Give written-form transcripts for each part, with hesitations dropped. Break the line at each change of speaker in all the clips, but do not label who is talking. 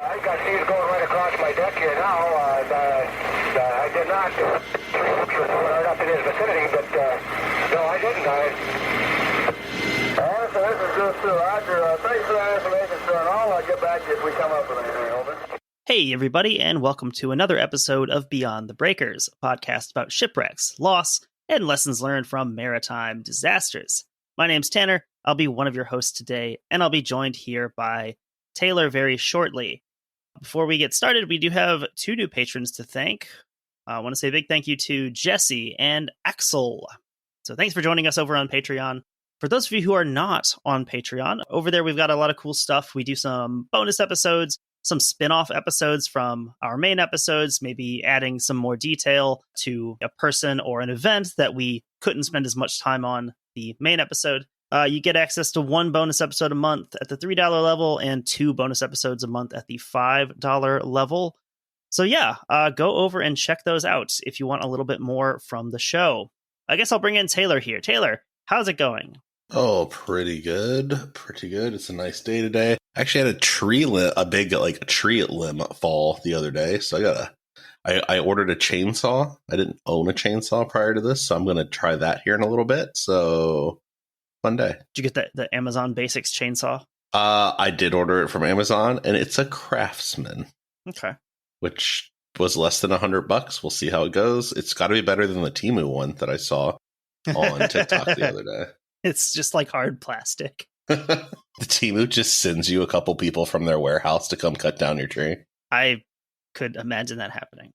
I got seas going right across my deck here now. I did not run up in his vicinity, but no, I didn't. So this is good too, Roger. Thanks for that information, sir, and I'll get back to you if we come up with anything. Over.
Hey, everybody, and welcome to another episode of Beyond the Breakers, a podcast about shipwrecks, loss, and lessons learned from maritime disasters. My name's Tanner. I'll be one of your hosts today, and I'll be joined here by Taylor very shortly. Before we get started, we do have two new patrons to thank. I want to say a big thank you to Jesse and Axel. So thanks for joining us over on Patreon. For those of you who are not on Patreon, over there we've got a lot of cool stuff. We do some bonus episodes, some spin-off episodes from our main episodes, maybe adding some more detail to a person or an event that we couldn't spend as much time on the main episode. You get access to one bonus episode a month at the $3 level and two bonus episodes a month at the $5 level. So yeah, go over and check those out if you want a little bit more from the show. I guess I'll bring in Taylor here. Taylor, how's it going?
Oh, pretty good. Pretty good. It's a nice day today. I actually had a big tree limb fall the other day. So I ordered a chainsaw. I didn't own a chainsaw prior to this, so I'm going to try that here in a little bit. So fun day.
Did you get the Amazon Basics chainsaw?
I did order it from Amazon, and it's a Craftsman.
Okay.
Which was less than $100. We'll see how it goes. It's got to be better than the Temu one that I saw on TikTok the other day.
It's just like hard plastic.
The Temu just sends you a couple people from their warehouse to come cut down your tree.
I could imagine that happening.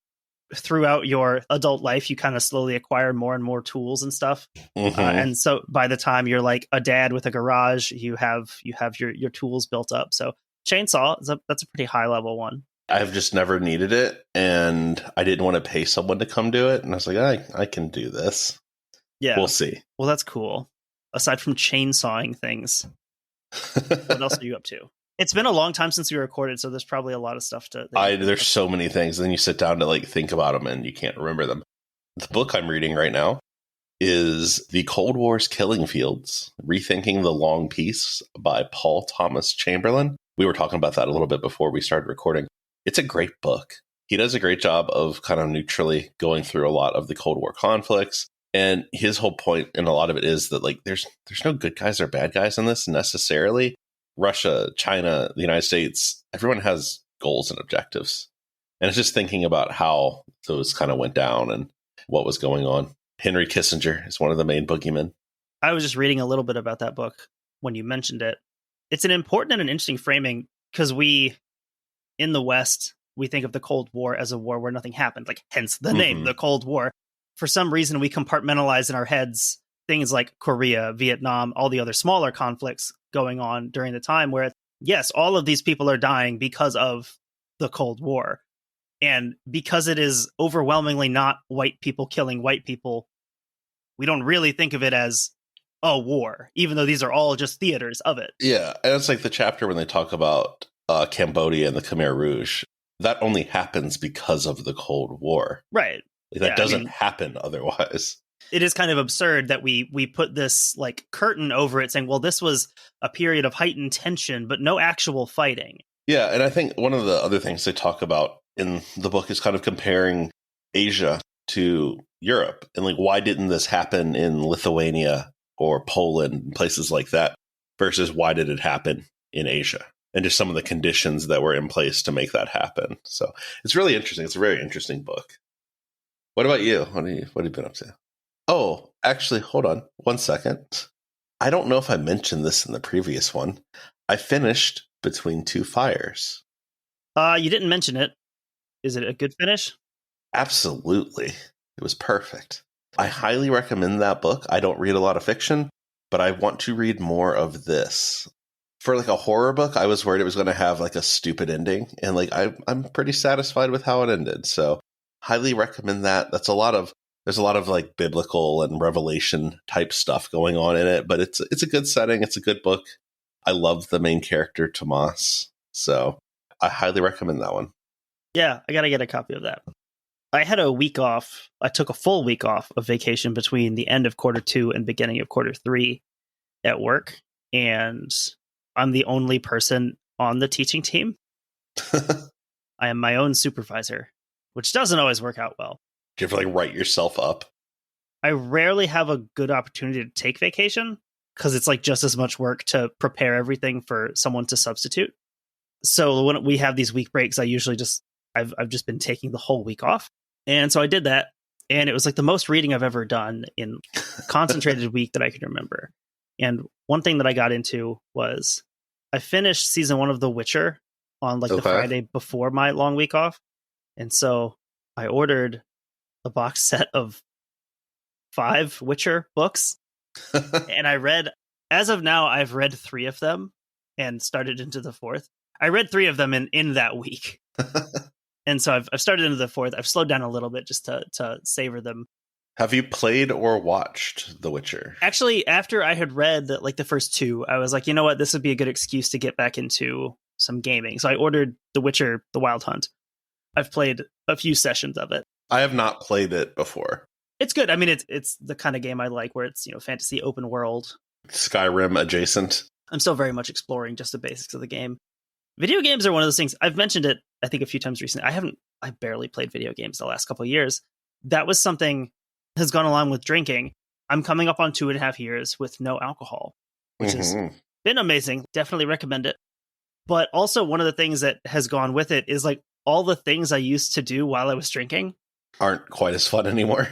Throughout your adult life, you kind of slowly acquire more and more tools and stuff.
Mm-hmm.
And so by the time you're like a dad with a garage, you have your tools built up. So chainsaw, that's a pretty high level one.
I've just never needed it, and I didn't want to pay someone to come do it. And I was like, I can do this.
Yeah.
We'll see.
Well, that's cool. Aside from chainsawing things, what else are you up to? It's been a long time since we recorded, so there's probably a lot of stuff to...
There's so many things. And then you sit down to think about them, and you can't remember them. The book I'm reading right now is The Cold War's Killing Fields, Rethinking the Long Peace by Paul Thomas Chamberlain. We were talking about that a little bit before we started recording. It's a great book. He does a great job of kind of neutrally going through a lot of the Cold War conflicts. And his whole point in a lot of it is that there's no good guys or bad guys in this necessarily. Russia, China, the United States, everyone has goals and objectives. And it's just thinking about how those kind of went down and what was going on. Henry Kissinger is one of the main boogeymen.
I was just reading a little bit about that book when you mentioned it. It's an important and an interesting framing because in the West, we think of the Cold War as a war where nothing happened, hence the name, the Cold War. For some reason, we compartmentalize in our heads things like Korea, Vietnam, all the other smaller conflicts going on during the time where, yes, all of these people are dying because of the Cold War. And because it is overwhelmingly not white people killing white people, we don't really think of it as a war, even though these are all just theaters of it.
Yeah, and it's like the chapter when they talk about Cambodia and the Khmer Rouge. That only happens because of the Cold War.
Right.
That doesn't happen otherwise.
It is kind of absurd that we put this curtain over it saying, well, this was a period of heightened tension, but no actual fighting.
Yeah, and I think one of the other things they talk about in the book is kind of comparing Asia to Europe. And why didn't this happen in Lithuania or Poland, places like that, versus why did it happen in Asia? And just some of the conditions that were in place to make that happen. So it's really interesting. It's a very interesting book. What about you? What have you been up to? Oh, actually, hold on 1 second. I don't know if I mentioned this in the previous one. I finished Between Two Fires.
You didn't mention it. Is it a good finish?
Absolutely. It was perfect. I highly recommend that book. I don't read a lot of fiction, but I want to read more of this. For a horror book, I was worried it was going to have a stupid ending, and I'm pretty satisfied with how it ended. So, highly recommend that. There's a lot of biblical and revelation type stuff going on in it, but it's a good setting. It's a good book. I love the main character, Tomas. So, I highly recommend that one.
Yeah, I got to get a copy of that. I had a week off. I took a full week off of vacation between the end of Q2 and beginning of Q3 at work, and I'm the only person on the teaching team. I am my own supervisor, which doesn't always work out well.
Do you have to like write yourself up?
I rarely have a good opportunity to take vacation because it's like just as much work to prepare everything for someone to substitute. So when we have these week breaks, I usually I've just been taking the whole week off. And so I did that. And it was like the most reading I've ever done in a concentrated week that I can remember. And one thing that I got into was I finished season 1 of The Witcher on like the Friday before my long week off. And so I ordered a box set of 5 Witcher books. And I read, as of now, I've read 3 of them and started into the 4th. I read 3 of them in that week. And so I've started into the 4th. I've slowed down a little bit just to savor them.
Have you played or watched The Witcher?
Actually, after I had read like the first 2, I was like, you know what? This would be a good excuse to get back into some gaming. So I ordered The Witcher, The Wild Hunt. I've played a few sessions of it.
I have not played it before.
It's good. I mean, it's the kind of game I like where it's, fantasy open world.
Skyrim adjacent.
I'm still very much exploring just the basics of the game. Video games are one of those things. I've mentioned it, I think, a few times recently. I barely played video games the last couple of years. That was something has gone along with drinking. I'm coming up on 2.5 years with no alcohol, which has been amazing. Definitely recommend it. But also one of the things that has gone with it is like all the things I used to do while I was drinking
aren't quite as fun anymore.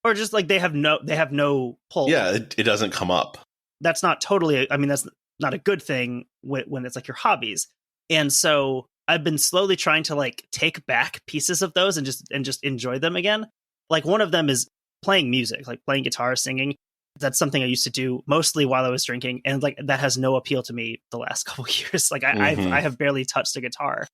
Or just like they have no pull.
Yeah, it doesn't come up.
That's not totally, that's not a good thing when it's like your hobbies. And so I've been slowly trying to like take back pieces of those and just enjoy them again. Like one of them is playing music, like playing guitar, singing. That's something I used to do mostly while I was drinking. And like that has no appeal to me the last couple of years. Like I have barely touched a guitar.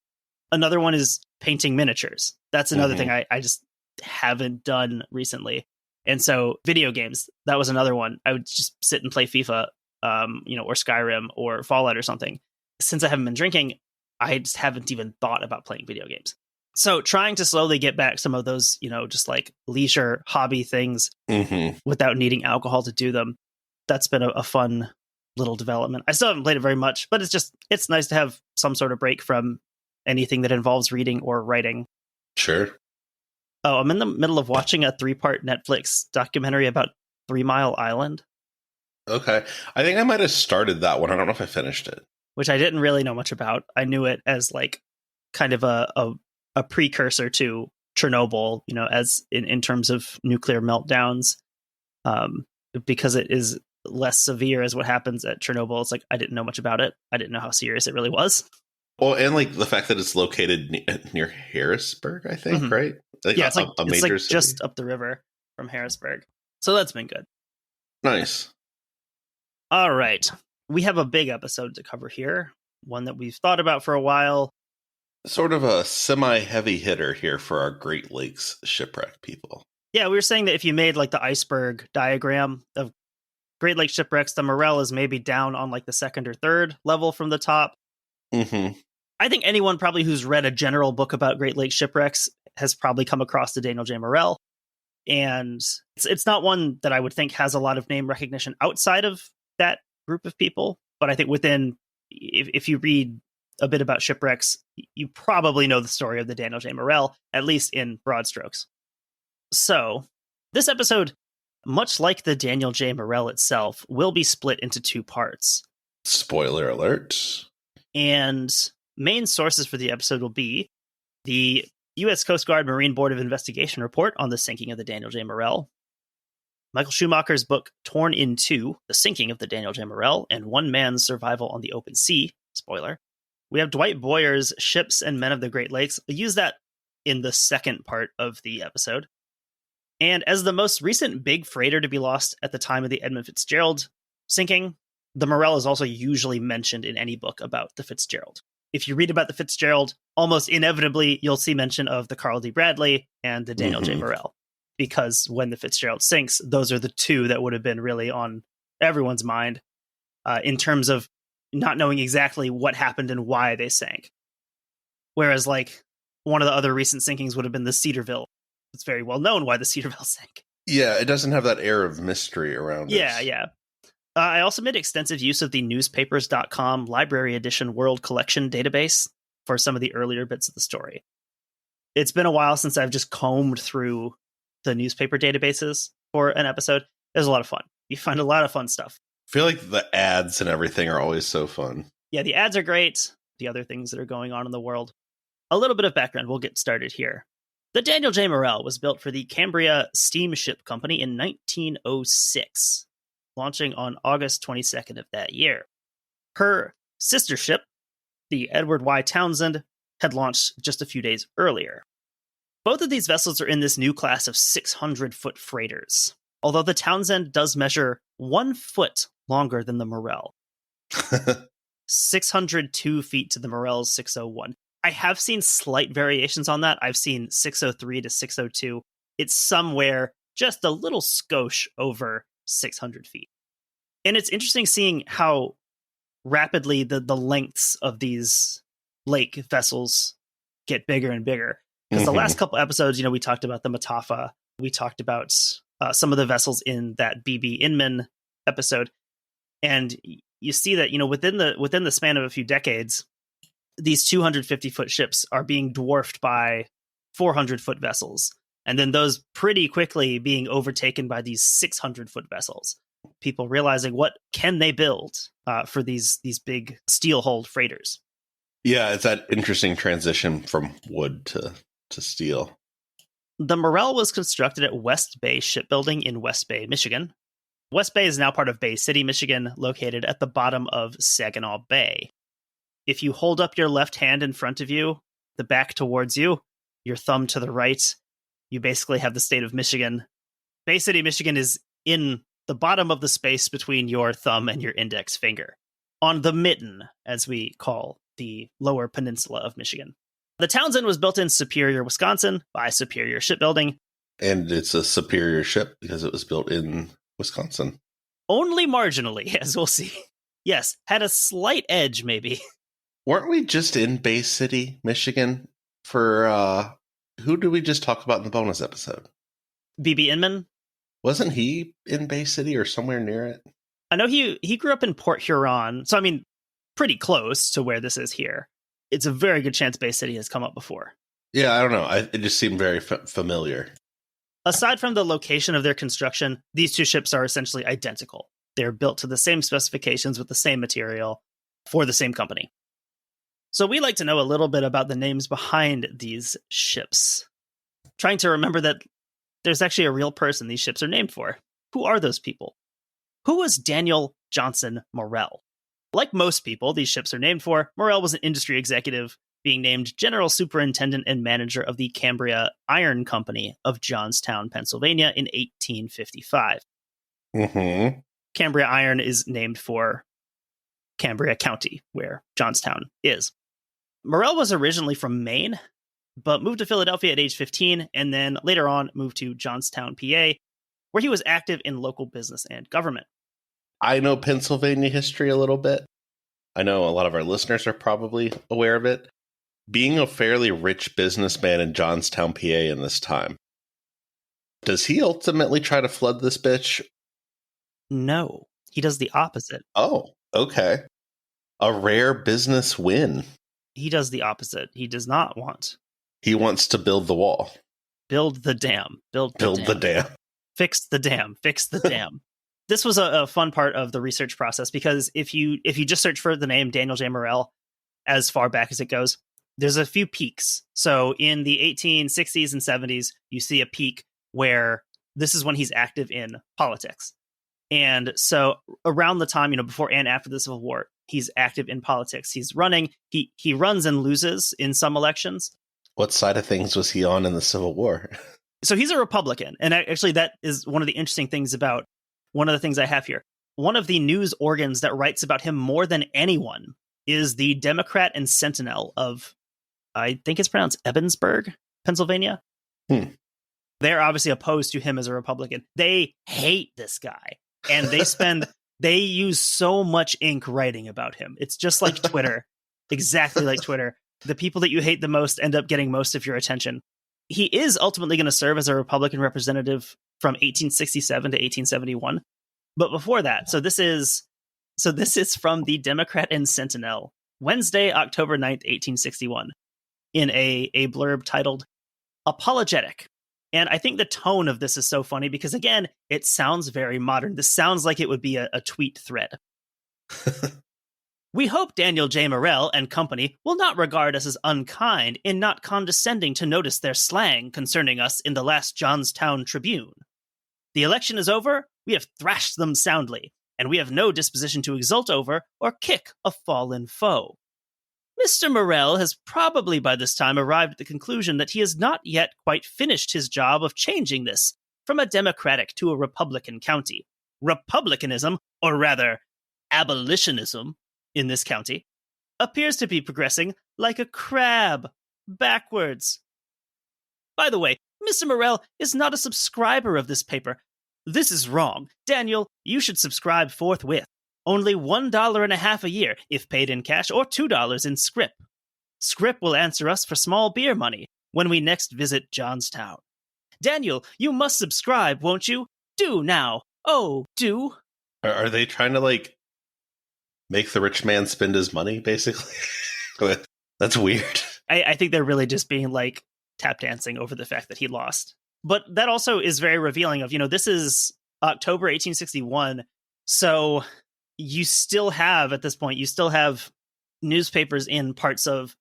Another one is painting miniatures. That's another thing I just haven't done recently. And so video games, that was another one. I would just sit and play FIFA, or Skyrim or Fallout or something. Since I haven't been drinking, I just haven't even thought about playing video games. So trying to slowly get back some of those, just like leisure hobby things without needing alcohol to do them. That's been a fun little development. I still haven't played it very much, but it's nice to have some sort of break from anything that involves reading or writing.
Sure.
Oh, I'm in the middle of watching a 3-part Netflix documentary about 3 Mile Island.
Okay. I think I might have started that one. I don't know if I finished it.
Which I didn't really know much about. I knew it as like kind of a precursor to Chernobyl, as in terms of nuclear meltdowns, because it is less severe as what happens at Chernobyl. It's like I didn't know much about it. I didn't know how serious it really was.
Well, and like the fact that it's located near Harrisburg, I think, right? Like,
yeah, it's like
a major city.
Just up the river from Harrisburg. So that's been good.
Nice.
All right. We have a big episode to cover here, one that we've thought about for a while.
Sort of a semi-heavy hitter here for our Great Lakes shipwreck people.
Yeah, we were saying that if you made like the iceberg diagram of Great Lakes shipwrecks, the Morrell is maybe down on like the 2nd or 3rd level from the top. I think anyone probably who's read a general book about Great Lakes shipwrecks has probably come across the Daniel J. Morrell. And it's not one that I would think has a lot of name recognition outside of that group of people. But I think if you read a bit about shipwrecks, you probably know the story of the Daniel J. Morrell, at least in broad strokes. So this episode, much like the Daniel J. Morrell itself, will be split into 2 parts.
Spoiler alert.
And main sources for the episode will be the U.S. Coast Guard Marine Board of Investigation report on the sinking of the Daniel J. Morrell, Michael Schumacher's book Torn in Two, The Sinking of the Daniel J. Morrell, and One Man's Survival on the Open Sea. Spoiler. We have Dwight Boyer's Ships and Men of the Great Lakes. I use that in the second part of the episode. And as the most recent big freighter to be lost at the time of the Edmund Fitzgerald sinking, the Morrell is also usually mentioned in any book about the Fitzgerald. If you read about the Fitzgerald, almost inevitably, you'll see mention of the Carl D. Bradley and the Daniel J. Morrell. Because when the Fitzgerald sinks, those are the 2 that would have been really on everyone's mind in terms of not knowing exactly what happened and why they sank. Whereas, like, one of the other recent sinkings would have been the Cedarville. It's very well known why the Cedarville sank.
Yeah, it doesn't have that air of mystery around it.
Yeah. I also made extensive use of the newspapers.com library edition world collection database. for some of the earlier bits of the story. It's been a while since I've just combed through the newspaper databases for an episode. It was a lot of fun. You find a lot of fun stuff.
I feel like the ads and everything are always so fun.
Yeah, the ads are great. The other things that are going on in the world. A little bit of background. We'll get started here. The Daniel J. Morrell was built for the Cambria Steamship Company in 1906, launching on August 22nd of that year. Her sister ship, the Edward Y. Townsend, had launched just a few days earlier. Both of these vessels are in this new class of 600-foot freighters, although the Townsend does measure 1 foot longer than the Morrell. 602 feet to the Morrell's 601. I have seen slight variations on that. I've seen 603 to 602. It's somewhere just a little skosh over 600 feet. And it's interesting seeing how rapidly the lengths of these lake vessels get bigger and bigger. Because the last couple episodes, we talked about the Matafa. We talked about some of the vessels in that B.B. Inman episode. And you see that, within the span of a few decades, these 250-foot ships are being dwarfed by 400-foot vessels. And then those pretty quickly being overtaken by these 600-foot vessels. People realizing what can they build for these big steel-hulled freighters.
Yeah, it's that interesting transition from wood to steel.
The Morrell was constructed at West Bay Shipbuilding in West Bay, Michigan. West Bay is now part of Bay City, Michigan, located at the bottom of Saginaw Bay. If you hold up your left hand in front of you, the back towards you, your thumb to the right, you basically have the state of Michigan. Bay City, Michigan is in the bottom of the space between your thumb and your index finger, on the mitten, as we call the lower peninsula of Michigan. The Townsend was built in Superior, Wisconsin by Superior Shipbuilding.
And it's a Superior ship because it was built in Wisconsin.
Only marginally, as we'll see. Yes, had a slight edge, maybe.
Weren't we just in Bay City, Michigan for, who did we just talk about in the bonus episode?
B.B. Inman?
Wasn't he in Bay City or somewhere near it?
I know he grew up in Port Huron, so pretty close to where this is here. It's a very good chance Bay City has come up before.
Yeah, I don't know. It just seemed very familiar.
Aside from the location of their construction, these two ships are essentially identical. They're built to the same specifications with the same material for the same company. So we like to know a little bit about the names behind these ships. Trying to remember that there's actually a real person these ships are named for. Who are those people? Who was Daniel Johnson Morrell? Like most people these ships are named for, Morrell was an industry executive, being named General Superintendent and Manager of the Cambria Iron Company of Johnstown, Pennsylvania in 1855.
Mm-hmm.
Cambria Iron is named for Cambria County, where Johnstown is. Morrell was originally from Maine, but moved to Philadelphia at age 15, and then later on moved to Johnstown, PA, where he was active in local business and government.
I know Pennsylvania history a little bit. I know a lot of our listeners are probably aware of it. Being a fairly rich businessman in Johnstown, PA in this time, does he ultimately try to flood this bitch?
No, he does the opposite.
Oh, okay. A rare business win.
He does the opposite. He does not want.
He wants to build the wall.
Build the dam. Build the dam. Fix the dam. Fix the dam. This was a fun part of the research process because if you just search for the name Daniel J. Morrell, as far back as it goes, there's a few peaks. So in the 1860s and 70s, you see a peak where this is when he's active in politics. And so around the time, before and after the Civil War, he's active in politics. He's running. He runs and loses in some elections.
What side of things was he on in the Civil War?
So he's a Republican. And actually, that is one of the interesting things about one of the things I have here. One of the news organs that writes about him more than anyone is the Democrat and Sentinel of, I think it's pronounced Ebensburg, Pennsylvania. They're obviously opposed to him as a Republican. They hate this guy. And they use so much ink writing about him. It's just like Twitter, exactly like Twitter. The people that you hate the most end up getting most of your attention. He is ultimately going to serve as a Republican representative from 1867 to 1871. But before that, so this is from the Democrat and Sentinel, Wednesday, October 9th, 1861, in a blurb titled Apologetic. And I think the tone of this is so funny because, again, it sounds very modern. This sounds like it would be a tweet thread. We hope Daniel J. Morrell and company will not regard us as unkind in not condescending to notice their slang concerning us in the last Johnstown Tribune. The election is over, we have thrashed them soundly, and we have no disposition to exult over or kick a fallen foe. Mr. Morrell has probably by this time arrived at the conclusion that he has not yet quite finished his job of changing this from a Democratic to a Republican county. Republicanism, or rather, abolitionism, in this county, appears to be progressing like a crab, backwards. By the way, Mr. Morrell is not a subscriber of this paper. This is wrong. Daniel, you should subscribe forthwith. Only $1.50 a year, if paid in cash, or $2 in scrip. Scrip will answer us for small beer money when we next visit Johnstown. Daniel, you must subscribe, won't you? Do now. Oh, do.
Are they trying to, like, make the rich man spend his money, basically? That's weird.
I think they're really just being, like, tap dancing over the fact that he lost. But that also is very revealing of, this is October 1861, so you still have, at this point, newspapers in parts of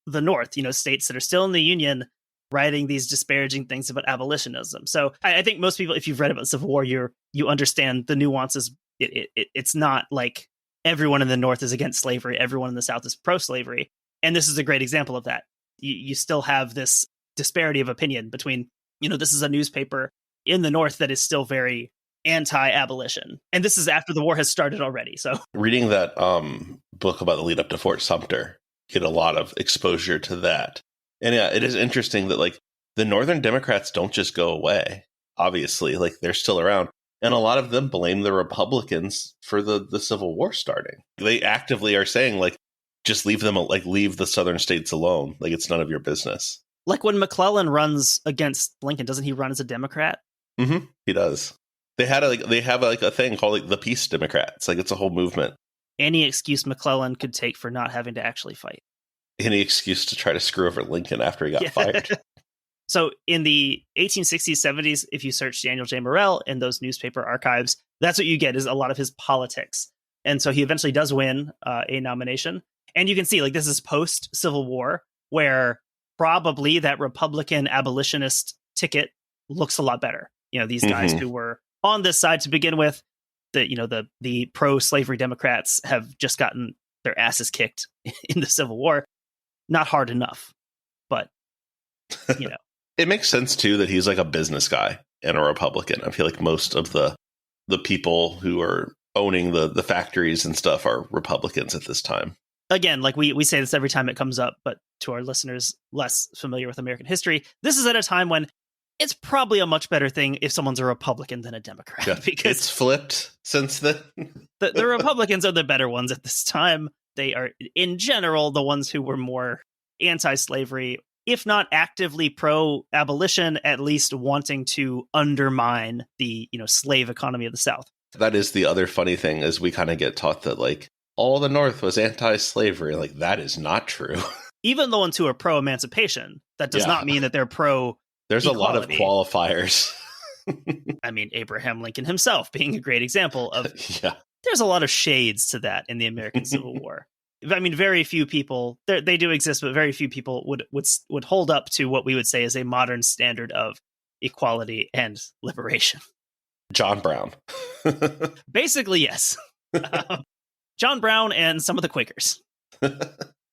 the North, states that are still in the Union, writing these disparaging things about abolitionism. So I think most people, if you've read about the Civil War, you understand the nuances. It's not like everyone in the North is against slavery, everyone in the South is pro-slavery. And this is a great example of that. You still have this disparity of opinion between, this is a newspaper in the North that is still very anti-abolition. And this is after the war has started already. So
reading that book about the lead up to Fort Sumter, get a lot of exposure to that. And yeah, it is interesting that, like, the Northern Democrats don't just go away. Obviously, like, they're still around. And a lot of them blame the Republicans for the Civil War starting. They actively are saying, like, just leave the Southern states alone. Like, it's none of your business.
Like when McClellan runs against Lincoln, doesn't he run as a Democrat?
Mm-hmm. He does. They have a thing called, like, the Peace Democrats. Like, it's a whole movement.
Any excuse McClellan could take for not having to actually fight.
Any excuse to try to screw over Lincoln after he got fired.
So in the 1860s, 70s, if you search Daniel J. Morrell in those newspaper archives, that's what you get, is a lot of his politics. And so he eventually does win a nomination. And you can see, like, this is post-Civil War, where probably that Republican abolitionist ticket looks a lot better. These guys who were on this side to begin with, the pro-slavery Democrats have just gotten their asses kicked in the Civil War. Not hard enough, but,
It makes sense, too, that he's like a business guy and a Republican. I feel like most of the people who are owning the factories and stuff are Republicans at this time.
Again, like we say this every time it comes up, but to our listeners less familiar with American history, this is at a time when it's probably a much better thing if someone's a Republican than a Democrat.
Yeah,
because
it's flipped since then.
the Republicans are the better ones at this time. They are, in general, the ones who were more anti-slavery, if not actively pro-abolition, at least wanting to undermine the slave economy of the South.
That is the other funny thing, is we kind of get taught that, like, all the North was anti-slavery. Like, that is not true.
Even the ones who are pro-emancipation, that does not mean that they're pro.
There's a lot of qualifiers.
I mean, Abraham Lincoln himself being a great example of.
Yeah.
There's a lot of shades to that in the American Civil War. I mean, very few people, they do exist, but very few people would hold up to what we would say is a modern standard of equality and liberation.
John Brown.
Basically, yes. John Brown and some of the Quakers.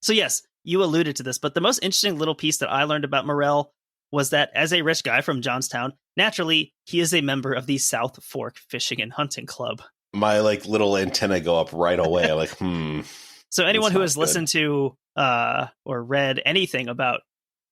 So yes, you alluded to this, but the most interesting little piece that I learned about Morrell was that as a rich guy from Johnstown, naturally, he is a member of the South Fork Fishing and Hunting Club.
My, like, little antenna go up right away. I'm like,
So anyone who has listened to or read anything about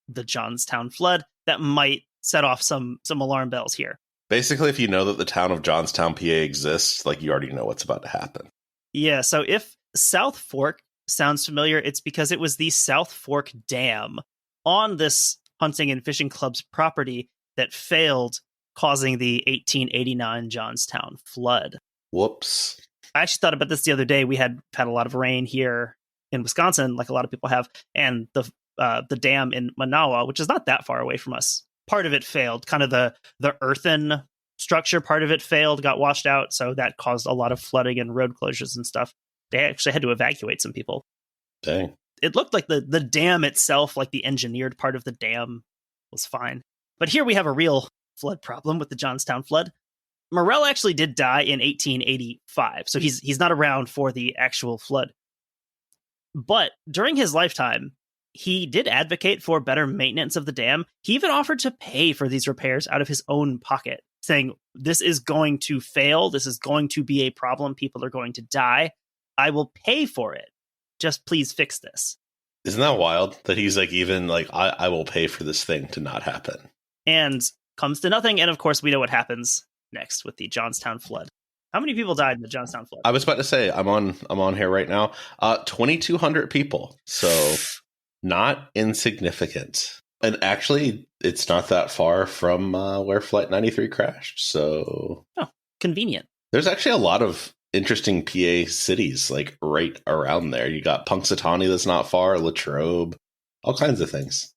the Johnstown flood, that might set off some alarm bells here.
Basically, if you know that the town of Johnstown, PA exists, like, you already know what's about to happen.
Yeah, so if South Fork sounds familiar, it's because it was the South Fork Dam on this hunting and fishing club's property that failed, causing the 1889 Johnstown flood.
Whoops.
I actually thought about this the other day. We had a lot of rain here in Wisconsin, like a lot of people have, and the dam in Manawa, which is not that far away from us. Part of it failed. Kind of the earthen structure, part of it failed, got washed out. So that caused a lot of flooding and road closures and stuff. They actually had to evacuate some people.
Dang.
It looked like the dam itself, like the engineered part of the dam, was fine. But here we have a real flood problem with the Johnstown flood. Morrell actually did die in 1885, so he's not around for the actual flood. But during his lifetime, he did advocate for better maintenance of the dam. He even offered to pay for these repairs out of his own pocket, saying, this is going to fail. This is going to be a problem. People are going to die. I will pay for it. Just please fix this.
Isn't that wild that he's like, even like, I will pay for this thing to not happen. And
comes to nothing. And of course, we know what happens next with the Johnstown flood. How many people died in the Johnstown flood?
I was about to say, I'm on here right now. 2,200 people. So not insignificant. And actually, it's not that far from where Flight 93 crashed. So
convenient.
There's actually a lot of interesting PA cities like right around there. You got Punxsutawney that's not far, Latrobe, all kinds of things.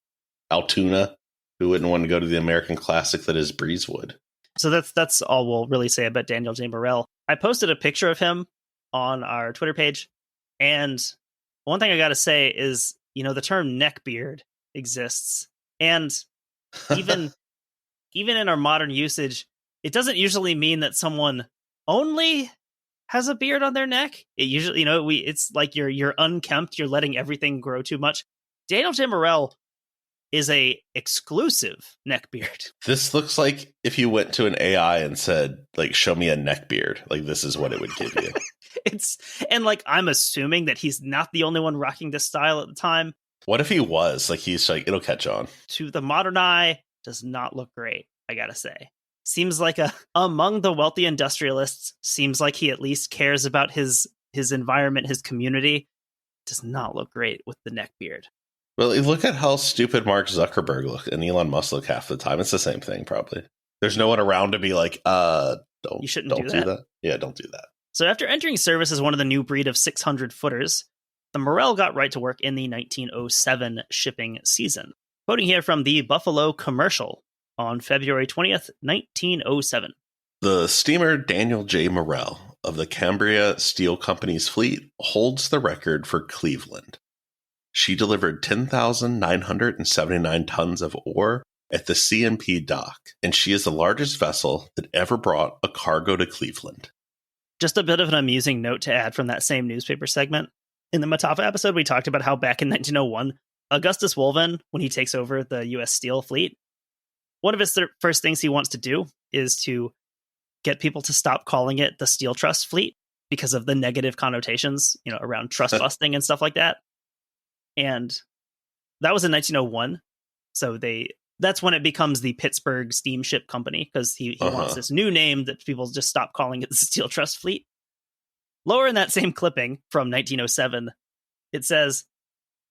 Altoona, who wouldn't want to go to the American classic that is Breezewood.
So that's all we'll really say about Daniel J. Morrell. I posted a picture of him on our Twitter page, and one thing I got to say is, the term neckbeard exists, and even in our modern usage, it doesn't usually mean that someone only has a beard on their neck. It usually, it's like you're unkempt, you're letting everything grow too much. Daniel J. Morrell is a exclusive neckbeard.
This looks like if you went to an AI and said, like, show me a neckbeard, like this is what it would give you.
I'm assuming that he's not the only one rocking this style at the time.
What if he was? Like, he's like, it'll catch on.
To the modern eye, does not look great, I gotta say. Seems like among the wealthy industrialists, seems like he at least cares about his environment, his community. Does not look great with the neckbeard.
Well, look at how stupid Mark Zuckerberg look and Elon Musk look half the time. It's the same thing, probably. There's no one around to be like,
you shouldn't do that.
Yeah, don't do that.
So after entering service as one of the new breed of 600-footers, the Morrell got right to work in the 1907 shipping season. Quoting here from the Buffalo Commercial on February 20th, 1907.
The steamer Daniel J. Morrell of the Cambria Steel Company's fleet holds the record for Cleveland. She delivered 10,979 tons of ore at the C&P dock, and she is the largest vessel that ever brought a cargo to Cleveland.
Just a bit of an amusing note to add from that same newspaper segment. In the Matafa episode, we talked about how back in 1901, Augustus Wolven, when he takes over the U.S. Steel fleet, one of his first things he wants to do is to get people to stop calling it the Steel Trust fleet because of the negative connotations, around trust busting and stuff like that. And that was in 1901. So that's when it becomes the Pittsburgh Steamship Company, because he wants this new name that people just stop calling it the Steel Trust Fleet. Lower in that same clipping from 1907, it says,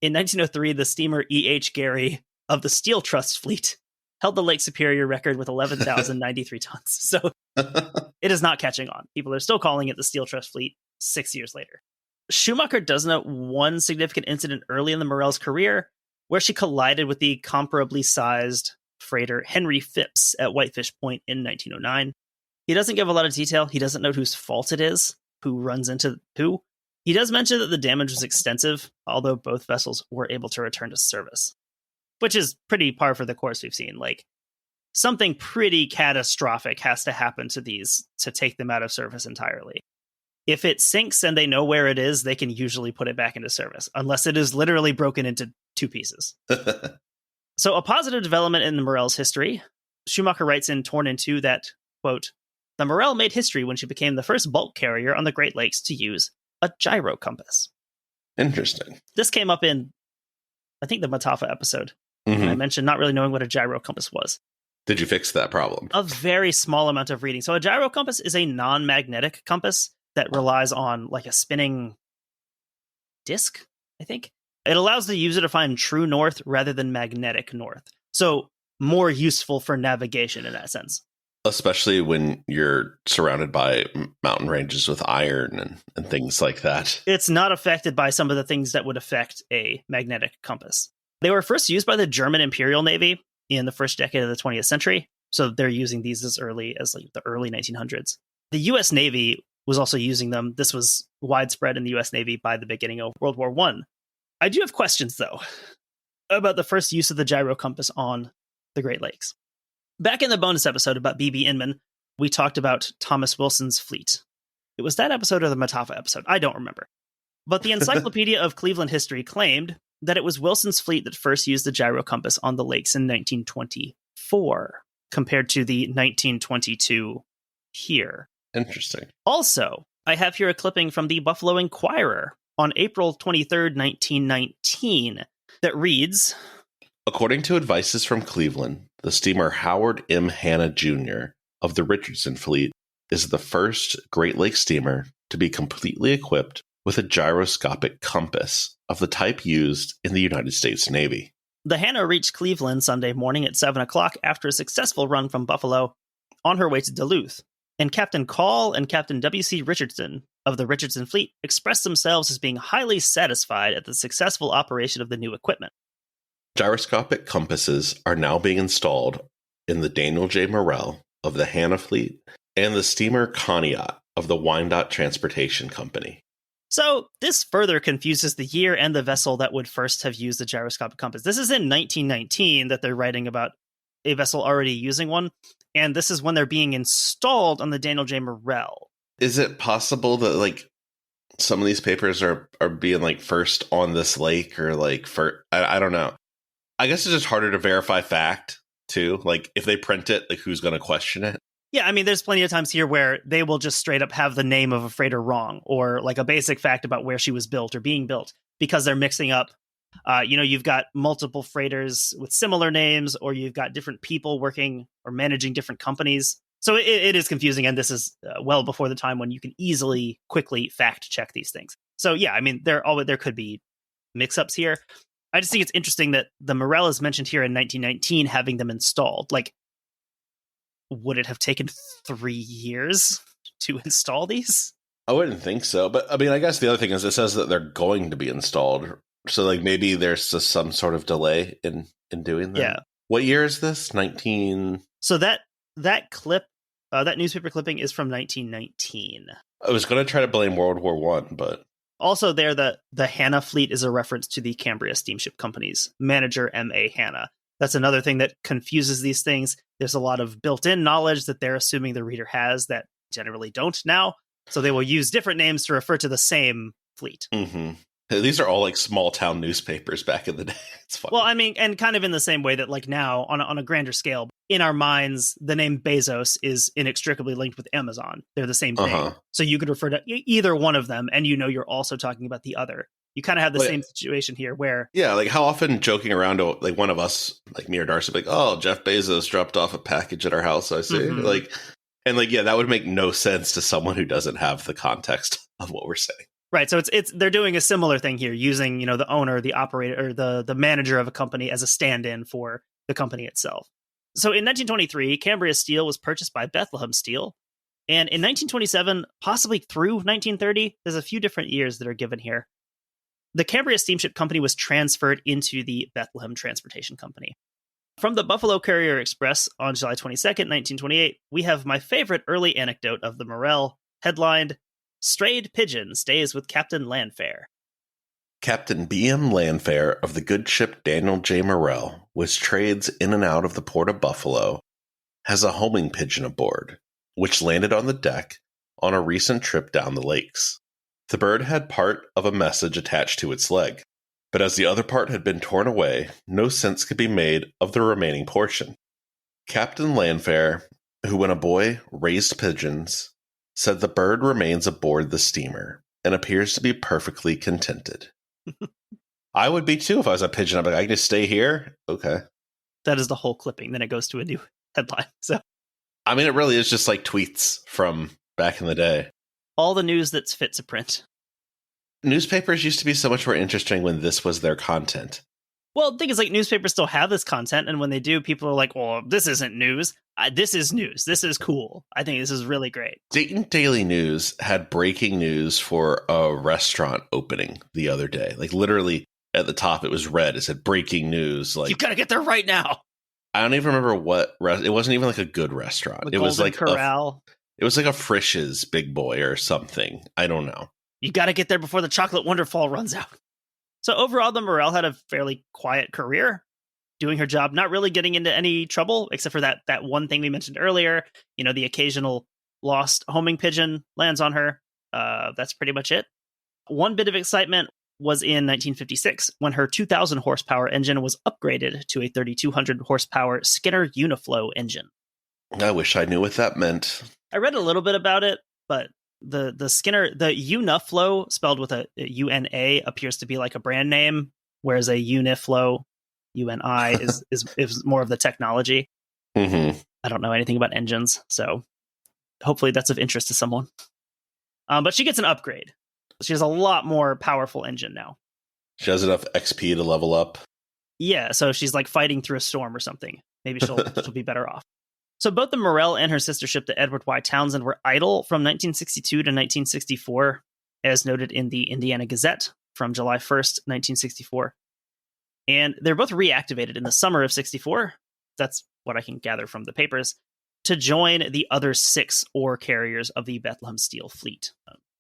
in 1903, the steamer E.H. Gary of the Steel Trust Fleet held the Lake Superior record with 11,093 tons. So it is not catching on. People are still calling it the Steel Trust Fleet 6 years later. Schumacher does note one significant incident early in the Morrell's career where she collided with the comparably sized freighter Henry Phipps at Whitefish Point in 1909. He doesn't give a lot of detail. He doesn't note whose fault it is, who runs into who. He does mention that the damage was extensive, although both vessels were able to return to service, which is pretty par for the course we've seen. Like, something pretty catastrophic has to happen to these to take them out of service entirely. If it sinks and they know where it is, they can usually put it back into service, unless it is literally broken into two pieces. So a positive development in the Morrell's history, Schumacher writes in Torn in Two that, quote, the Morrell made history when she became the first bulk carrier on the Great Lakes to use a gyro compass.
Interesting.
This came up in, I think, the Matafa episode. Mm-hmm. And I mentioned not really knowing what a gyro compass was.
Did you fix that problem?
A very small amount of reading. So a gyro compass is a non-magnetic compass that relies on like a spinning disc, I think. It allows the user to find true north rather than magnetic north. So more useful for navigation in that sense.
Especially when you're surrounded by mountain ranges with iron and things like that.
It's not affected by some of the things that would affect a magnetic compass. They were first used by the German Imperial Navy in the first decade of the 20th century. So they're using these as early as like the early 1900s. The U.S. Navy was also using them. This was widespread in the U.S. Navy by the beginning of World War I. I do have questions, though, about the first use of the gyro compass on the Great Lakes. Back in the bonus episode about B.B. Inman, we talked about Thomas Wilson's fleet. It was that episode or the Mataafa episode. I don't remember. But the Encyclopedia of Cleveland History claimed that it was Wilson's fleet that first used the gyro compass on the lakes in 1924, compared to the 1922 here.
Interesting.
Also, I have here a clipping from the Buffalo Inquirer on April 23rd, 1919, that reads,
according to advices from Cleveland, the steamer Howard M. Hanna Jr. of the Richardson fleet is the first Great Lakes steamer to be completely equipped with a gyroscopic compass of the type used in the United States Navy.
The Hanna reached Cleveland Sunday morning at 7 o'clock after a successful run from Buffalo on her way to Duluth, and Captain Call and Captain W.C. Richardson of the Richardson fleet expressed themselves as being highly satisfied at the successful operation of the new equipment.
Gyroscopic compasses are now being installed in the Daniel J. Morrell of the Hanna fleet and the steamer Conneaut of the Wyandotte Transportation Company.
So this further confuses the year and the vessel that would first have used the gyroscopic compass. This is in 1919 that they're writing about a vessel already using one, and this is when they're being installed on the Daniel J. Morrell.
Is it possible that like some of these papers are being like first on this lake or like for I don't know. I guess it's just harder to verify fact too. Like if they print it, like who's going to question it?
Yeah, I mean, there's plenty of times here where they will just straight up have the name of a freighter wrong, or like a basic fact about where she was built or being built, because they're mixing up. You've got multiple freighters with similar names, or you've got different people working or managing different companies. So it is confusing, and this is well before the time when you can easily, quickly fact check these things. So yeah, I mean, there could be mix-ups here. I just think it's interesting that the Morrell is mentioned here in 1919, having them installed. Like, would it have taken 3 years to install these?
I wouldn't think so. But I mean, I guess the other thing is it says that they're going to be installed. So like maybe there's just some sort of delay in doing that.
Yeah.
What year is this? 19...
So that clip, that newspaper clipping is from 1919.
I was going to try to blame World War One, but...
Also there, the Hanna fleet is a reference to the Cambria Steamship Company's manager, M.A. Hanna. That's another thing that confuses these things. There's a lot of built-in knowledge that they're assuming the reader has that generally don't now. So they will use different names to refer to the same fleet.
Mm-hmm. These are all like small town newspapers back in the day. It's funny.
Well, I mean, and kind of in the same way that like now on a grander scale, in our minds, the name Bezos is inextricably linked with Amazon. They're the same thing. So you could refer to either one of them and you're also talking about the other. You kind of have the same situation here where...
Yeah, like how often joking around to like one of us, like me or Darcy, like, oh, Jeff Bezos dropped off a package at our house, I see. Mm-hmm. Yeah, that would make no sense to someone who doesn't have the context of what we're saying.
Right, so it's they're doing a similar thing here, using the owner, the operator, or the manager of a company as a stand-in for the company itself. So in 1923, Cambria Steel was purchased by Bethlehem Steel, and in 1927, possibly through 1930, there's a few different years that are given here. The Cambria Steamship Company was transferred into the Bethlehem Transportation Company. From the Buffalo Courier Express on July 22nd, 1928, we have my favorite early anecdote of the Morrell, headlined, "Strayed Pigeon Stays with Captain Landfair."
Captain B.M. Landfair of the good ship Daniel J. Morrell, which trades in and out of the port of Buffalo, has a homing pigeon aboard, which landed on the deck on a recent trip down the lakes. The bird had part of a message attached to its leg, but as the other part had been torn away, no sense could be made of the remaining portion. Captain Landfair, who when a boy raised pigeons, said the bird remains aboard the steamer and appears to be perfectly contented. I would be too if I was a pigeon. I'm like, I can just stay here? Okay.
That is the whole clipping. Then it goes to a new headline. So,
I mean, it really is just like tweets from back in the day.
All the news that's fit to print.
Newspapers used to be so much more interesting when this was their content.
Well, the thing is, like, newspapers still have this content, and when they do, people are like, well, this isn't news. This is news. This is cool. I think this is really great.
Dayton Daily News had breaking news for a restaurant opening the other day. Like, literally at the top, it was red. It said breaking news. Like,
You gotta get there right now.
I don't even remember what it wasn't even like a good restaurant.
The
It was
Golden
like
Corral.
it was like a Frisch's Big Boy or something. I don't know.
You gotta get there before the chocolate wonderfall runs out. So overall, the Morrell had a fairly quiet career, doing her job, not really getting into any trouble, except for that one thing we mentioned earlier. You know, the occasional lost homing pigeon lands on her. That's pretty much it. One bit of excitement was in 1956 when her 2,000 horsepower engine was upgraded to a 3,200 horsepower Skinner Uniflow engine.
I wish I knew what that meant.
I read a little bit about it, but the Skinner, the Uniflow, spelled with a UNA, appears to be like a brand name, whereas a Uniflow, UNI, is more of the technology.
Mm-hmm.
I don't know anything about engines, so hopefully that's of interest to someone. But she gets an upgrade. She has a lot more powerful engine now.
She has enough XP to level up.
Yeah, so she's like fighting through a storm or something. Maybe she'll be better off. So both the Morrell and her sister ship, the Edward Y. Townsend, were idle from 1962 to 1964, as noted in the Indiana Gazette from July 1st, 1964. And they're both reactivated in the summer of 64. That's what I can gather from the papers, to join the other 6 ore carriers of the Bethlehem Steel Fleet.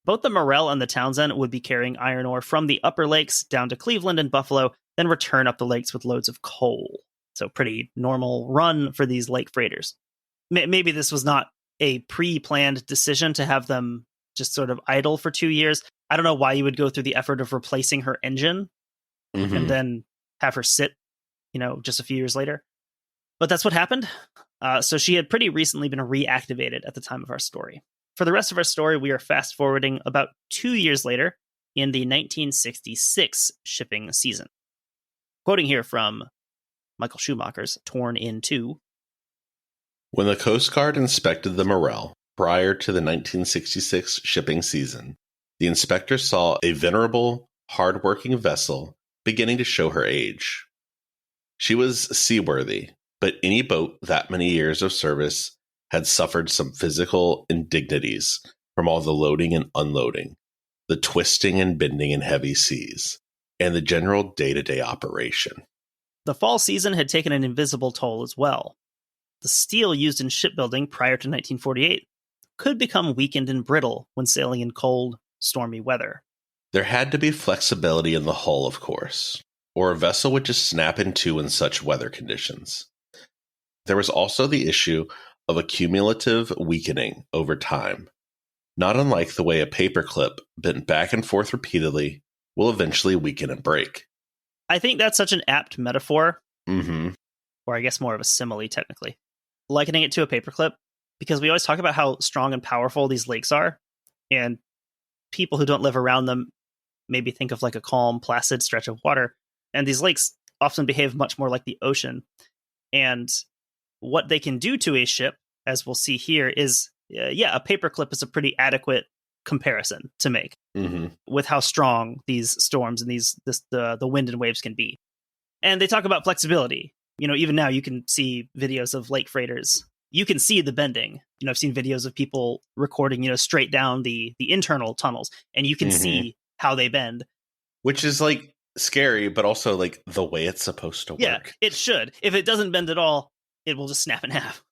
Both the Morrell and the Townsend would be carrying iron ore from the upper lakes down to Cleveland and Buffalo, then return up the lakes with loads of coal. So pretty normal run for these lake freighters. Maybe this was not a pre-planned decision to have them just sort of idle for 2 years. I don't know why you would go through the effort of replacing her engine and then have her sit, just a few years later. But that's what happened. So she had pretty recently been reactivated at the time of our story. For the rest of our story, we are fast forwarding about 2 years later in the 1966 shipping season. Quoting here from Michael Schumacher's Torn in Two.
When the Coast Guard inspected the Morrell prior to the 1966 shipping season, the inspectors saw a venerable, hard-working vessel beginning to show her age. She was seaworthy, but any boat that many years of service had suffered some physical indignities from all the loading and unloading, the twisting and bending in heavy seas, and the general day-to-day operation.
The fall season had taken an invisible toll as well. The steel used in shipbuilding prior to 1948 could become weakened and brittle when sailing in cold, stormy weather.
There had to be flexibility in the hull, of course, or a vessel would just snap in two in such weather conditions. There was also the issue of a cumulative weakening over time, not unlike the way a paperclip bent back and forth repeatedly will eventually weaken and break.
I think that's such an apt metaphor,
Mm-hmm.
or I guess more of a simile, technically, likening it to a paperclip, because we always talk about how strong and powerful these lakes are, and people who don't live around them maybe think of like a calm, placid stretch of water, and these lakes often behave much more like the ocean. And what they can do to a ship, as we'll see here, is, a paperclip is a pretty adequate comparison to make with how strong these storms and the wind and waves can be. And they talk about flexibility. Even now you can see videos of lake freighters. You can see the bending. I've seen videos of people recording, straight down the internal tunnels, and you can see how they bend.
Which is like scary, but also like the way it's supposed to work.
Yeah, it should. If it doesn't bend at all, it will just snap in half.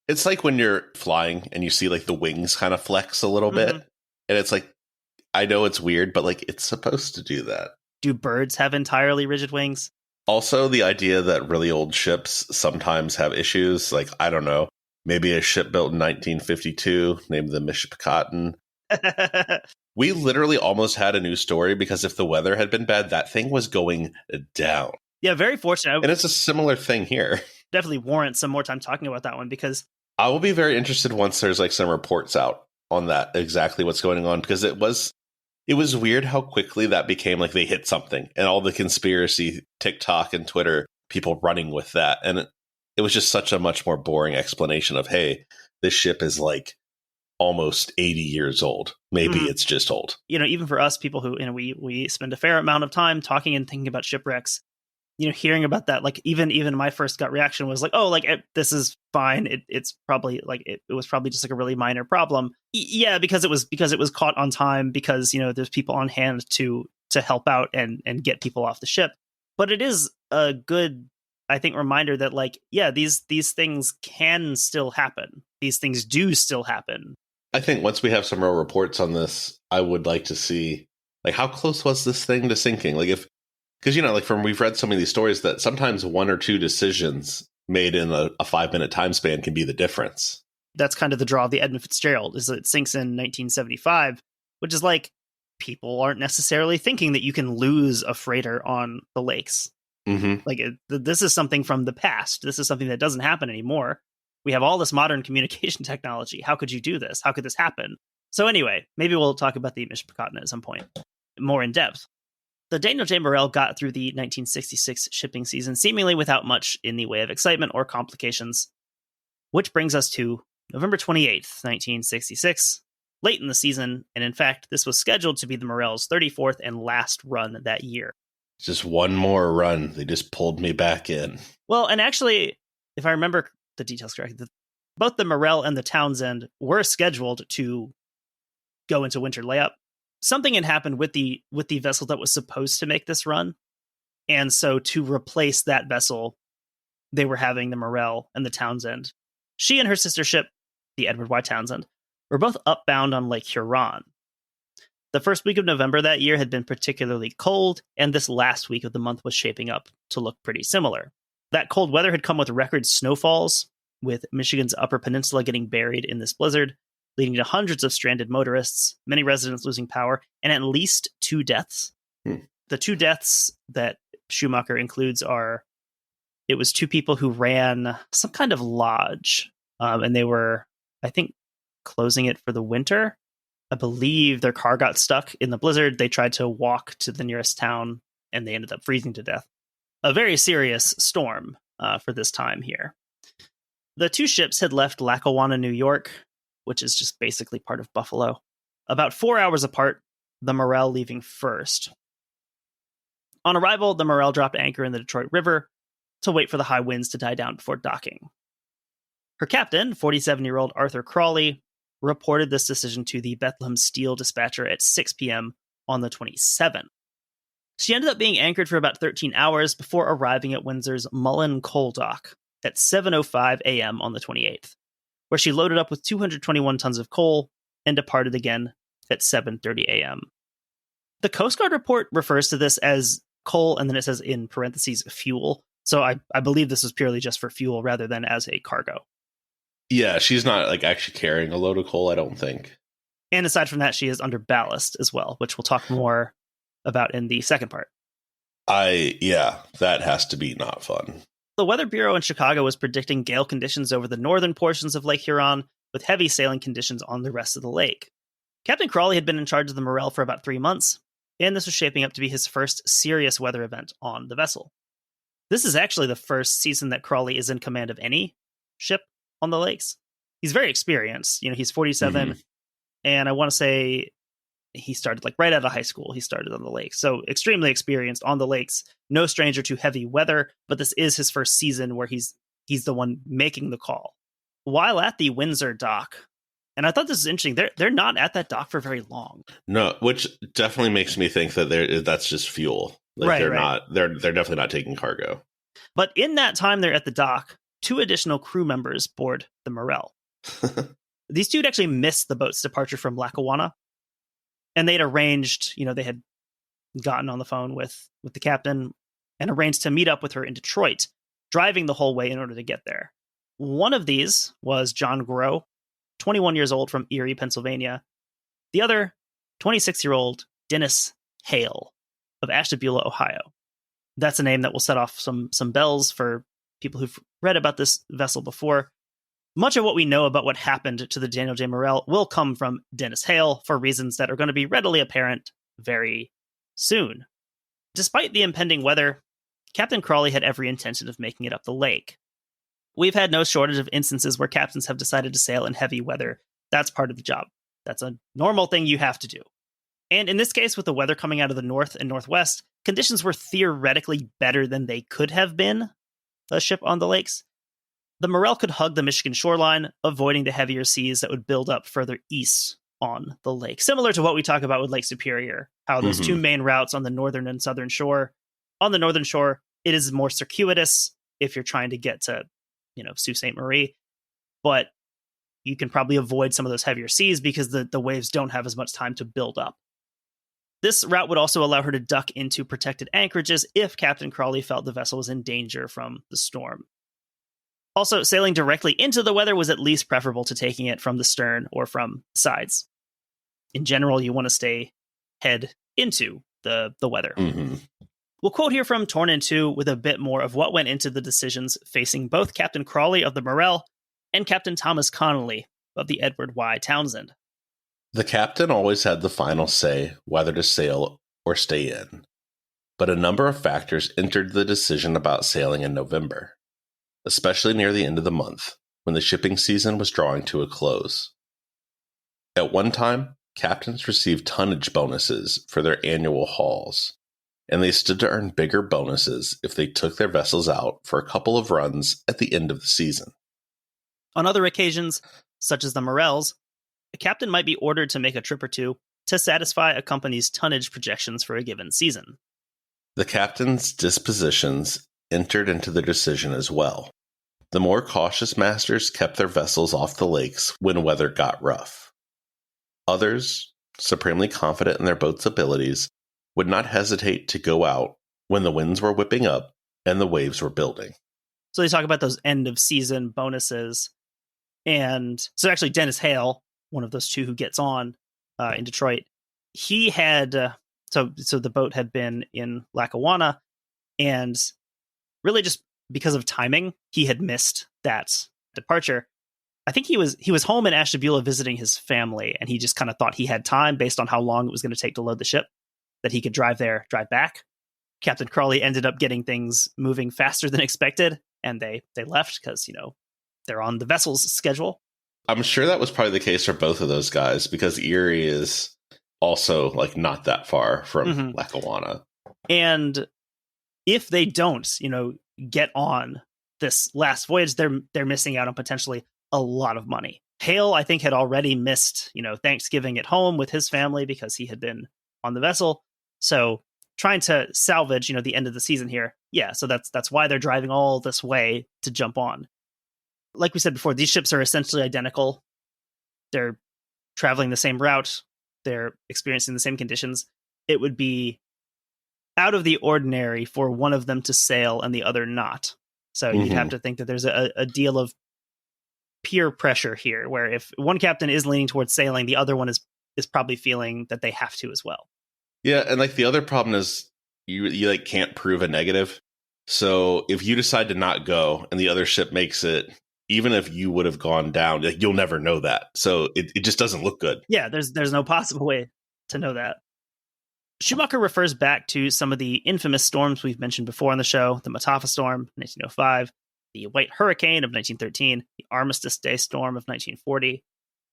It's like when you're flying and you see like the wings kind of flex a little bit. And it's like, I know it's weird, but like it's supposed to do that.
Do birds have entirely rigid wings?
Also, the idea that really old ships sometimes have issues, like, I don't know, maybe a ship built in 1952 named the Mishpicotton. We literally almost had a news story because if the weather had been bad, that thing was going down.
Yeah, very fortunate.
And it's a similar thing here.
Definitely warrants some more time talking about that one, because
I will be very interested once there's like some reports out on that, exactly what's going on, because it was weird how quickly that became like they hit something and all the conspiracy TikTok and Twitter people running with that. And it was just such a much more boring explanation of, hey, this ship is like almost 80 years old. Maybe it's just old.
Even for us, people who, we spend a fair amount of time talking and thinking about shipwrecks, hearing about that, like even my first gut reaction was like, oh, like this is fine. It's probably like it was probably just like a really minor problem. Yeah, because it was caught on time, because there's people on hand to help out and get people off the ship. But it is a good, I think, reminder that like, yeah, these things can still happen. These things do still happen.
I think once we have some real reports on this, I would like to see like how close was this thing to sinking? Like because like we've read some of these stories that sometimes one or two decisions made in a 5-minute time span can be the difference.
That's kind of the draw of the Edmund Fitzgerald, is that it sinks in 1975, which is like, people aren't necessarily thinking that you can lose a freighter on the lakes.
Mm-hmm.
Like this is something from the past. This is something that doesn't happen anymore. We have all this modern communication technology. How could you do this? How could this happen? So anyway, maybe we'll talk about the Mishpachatan at some point more in depth. The Daniel J. Morrell got through the 1966 shipping season seemingly without much in the way of excitement or complications, which brings us to November 28th, 1966, late in the season, and in fact, this was scheduled to be the Morrell's 34th and last run that year.
Just one more run. They just pulled me back in.
Well, and actually, if I remember the details correctly, both the Morrell and the Townsend were scheduled to go into winter layup. Something had happened with the vessel that was supposed to make this run. And so to replace that vessel, they were having the Morrell and the Townsend. She and her sister ship, the Edward Y. Townsend, were both upbound on Lake Huron. The first week of November that year had been particularly cold, and this last week of the month was shaping up to look pretty similar. That cold weather had come with record snowfalls, with Michigan's Upper Peninsula getting buried in this blizzard, leading to hundreds of stranded motorists, many residents losing power, and at least 2 deaths. The 2 deaths that Schumacher includes it was 2 people who ran some kind of lodge, and they were, I think, closing it for the winter. I believe their car got stuck in the blizzard. They tried to walk to the nearest town, and they ended up freezing to death. A very serious storm for this time here. The 2 ships had left Lackawanna, New York, which is just basically part of Buffalo, about 4 hours apart, the Morrell leaving first. On arrival, the Morrell dropped anchor in the Detroit River to wait for the high winds to die down before docking. Her captain, 47-year-old Arthur Crawley, reported this decision to the Bethlehem Steel Dispatcher at 6 p.m. on the 27th. She ended up being anchored for about 13 hours before arriving at Windsor's Mullen Coal Dock at 7:05 a.m. on the 28th, where she loaded up with 221 tons of coal and departed again at 7:30 a.m. The Coast Guard report refers to this as coal, and then it says in parentheses fuel. So I believe this was purely just for fuel rather than as a cargo.
Yeah, she's not like actually carrying a load of coal, I don't think.
And aside from that, she is under ballast as well, which we'll talk more about in the second part.
That has to be not fun.
The Weather Bureau in Chicago was predicting gale conditions over the northern portions of Lake Huron, with heavy sailing conditions on the rest of the lake. Captain Crawley had been in charge of the Morrell for about 3 months, and this was shaping up to be his first serious weather event on the vessel. This is actually the first season that Crawley is in command of any ship on the lakes. He's very experienced. He's 47, and I want to say he started like right out of high school. He started on the lakes, so extremely experienced on the lakes. No stranger to heavy weather, but this is his first season where he's the one making the call. While at the Windsor dock, and I thought this is interesting, they're not at that dock for very long.
No, which definitely makes me think that that's just fuel. Like they're definitely not taking cargo.
But in that time they're at the dock, 2 additional crew members board the Morrell. These 2 had actually missed the boat's departure from Lackawanna, and they'd arranged, they had gotten on the phone with the captain and arranged to meet up with her in Detroit, driving the whole way in order to get there. One of these was John Grow, 21 years old, from Erie, Pennsylvania. The other, 26-year-old Dennis Hale of Ashtabula, Ohio. That's a name that will set off some bells for people who've read about this vessel before. Much of what we know about what happened to the Daniel J. Morrell will come from Dennis Hale for reasons that are going to be readily apparent very soon. Despite the impending weather, Captain Crawley had every intention of making it up the lake. We've had no shortage of instances where captains have decided to sail in heavy weather. That's part of the job. That's a normal thing you have to do. And in this case, with the weather coming out of the north and northwest, conditions were theoretically better than they could have been a ship on the lakes. The Morrell could hug the Michigan shoreline, avoiding the heavier seas that would build up further east on the lake. Similar to what we talk about with Lake Superior, how there's two main routes on the northern and southern shore. On the northern shore, it is more circuitous if you're trying to get to, Sault Ste. Marie, but you can probably avoid some of those heavier seas because the waves don't have as much time to build up. This route would also allow her to duck into protected anchorages if Captain Crawley felt the vessel was in danger from the storm. Also, sailing directly into the weather was at least preferable to taking it from the stern or from the sides. In general, you want to head into the weather.
Mm-hmm.
We'll quote here from Torn in Two with a bit more of what went into the decisions facing both Captain Crawley of the Morrell and Captain Thomas Connolly of the Edward Y. Townsend.
The captain always had the final say whether to sail or stay in, but a number of factors entered the decision about sailing in November, especially near the end of the month, when the shipping season was drawing to a close. At one time, captains received tonnage bonuses for their annual hauls, and they stood to earn bigger bonuses if they took their vessels out for a couple of runs at the end of the season.
On other occasions, such as the Morrells, a captain might be ordered to make a trip or two to satisfy a company's tonnage projections for a given season.
The captain's dispositions entered into the decision as well. The more cautious masters kept their vessels off the lakes when weather got rough. Others, supremely confident in their boat's abilities, would not hesitate to go out when the winds were whipping up and the waves were building.
So they talk about those end of season bonuses. And so actually Dennis Hale, one of those two who gets on in Detroit, he had, so the boat had been in Lackawanna, and really just because of timing, he had missed that departure. I think he was home in Ashtabula visiting his family, and he just kind of thought he had time based on how long it was going to take to load the ship, that he could drive there, drive back. Captain Crawley ended up getting things moving faster than expected, and they left because, they're on the vessel's schedule.
I'm sure that was probably the case for both of those guys, because Erie is also not that far from Lackawanna.
And if they don't, get on this last voyage, they're missing out on potentially a lot of money. Hale, I think, had already missed, Thanksgiving at home with his family because he had been on the vessel. So trying to salvage, the end of the season here. Yeah, so that's why they're driving all this way to jump on. Like we said before, these ships are essentially identical. They're traveling the same route. They're experiencing the same conditions. It would be out of the ordinary for one of them to sail and the other not. So you'd have to think that there's a deal of peer pressure here, where if one captain is leaning towards sailing, the other one is probably feeling that they have to as well.
Yeah, and the other problem is you can't prove a negative. So if you decide to not go and the other ship makes it, even if you would have gone down, you'll never know that. So it just doesn't look good. Yeah,
there's no possible way to know that. Schumacher refers back to some of the infamous storms we've mentioned before on the show: the Mataafa Storm, 1905, the White Hurricane of 1913, the Armistice Day Storm of 1940.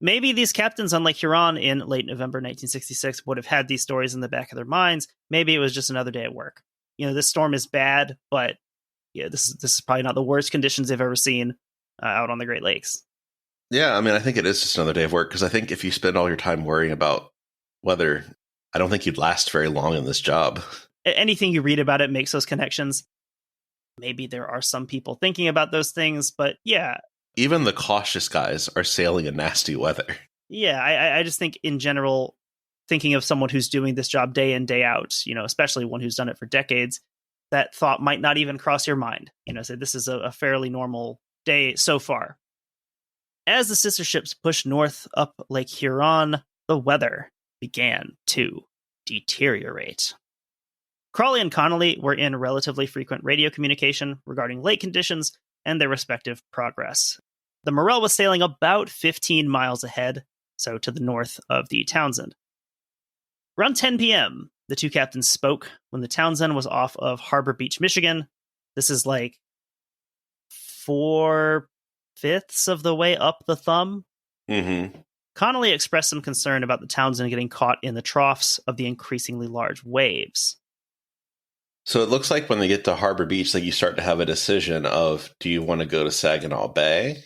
Maybe these captains on Lake Huron in late November 1966 would have had these stories in the back of their minds. Maybe it was just another day at work. This storm is bad, but this is probably not the worst conditions they've ever seen out on the Great Lakes.
Yeah, I think it is just another day of work, because I think if you spend all your time worrying about weather, I don't think you'd last very long in this job.
Anything you read about it makes those connections. Maybe there are some people thinking about those things, but yeah.
Even the cautious guys are sailing in nasty weather.
Yeah, I just think in general, thinking of someone who's doing this job day in, day out, especially one who's done it for decades, that thought might not even cross your mind. So this is a fairly normal day so far. As the sister ships pushed north up Lake Huron, the weather began to deteriorate. Crawley and Connolly were in relatively frequent radio communication regarding lake conditions and their respective progress. The Morrell was sailing about 15 miles ahead, so to the north of the Townsend. Around 10 p.m., the two captains spoke when the Townsend was off of Harbor Beach, Michigan. This is 4/5 of the way up the thumb. Connolly expressed some concern about the Townsend getting caught in the troughs of the increasingly large waves.
So it looks like when they get to Harbor Beach, like you start to have a decision of, do you want to go to Saginaw Bay?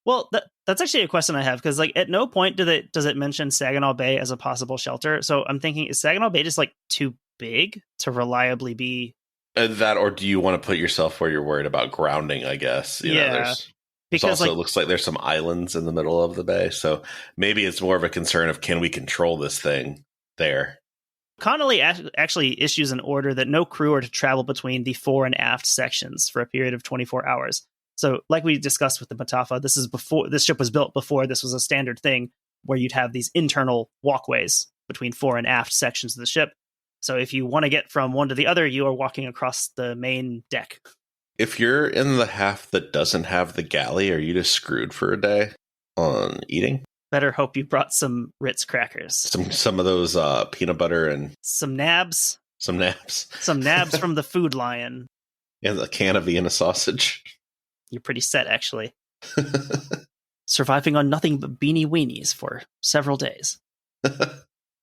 Well, that's actually a question I have, because like at no point does it mention Saginaw Bay as a possible shelter. So I'm thinking, is Saginaw Bay just like too big to reliably be
That, or do you want to put yourself where you're worried about grounding, I guess? You know, there's
because
also,
like,
it looks like there's some islands in the middle of the bay. So maybe it's more of a concern of, can we control this thing there?
Connolly actually issues an order that no crew are to travel between the fore and aft sections for a period of 24 hours. So like we discussed with the Mataafa, this ship was built before this was a standard thing where you'd have these internal walkways between fore and aft sections of the ship. So if you want to get from one to the other, you are walking across the main deck.
If you're in the half that doesn't have the galley, are you just screwed for a day on eating?
Better hope you brought some Ritz crackers.
Some of those peanut butter and
some nabs.
Some nabs.
Some nabs from the Food Lion.
And a can of Vienna sausage.
You're pretty set, actually. Surviving on nothing but beanie weenies for several days.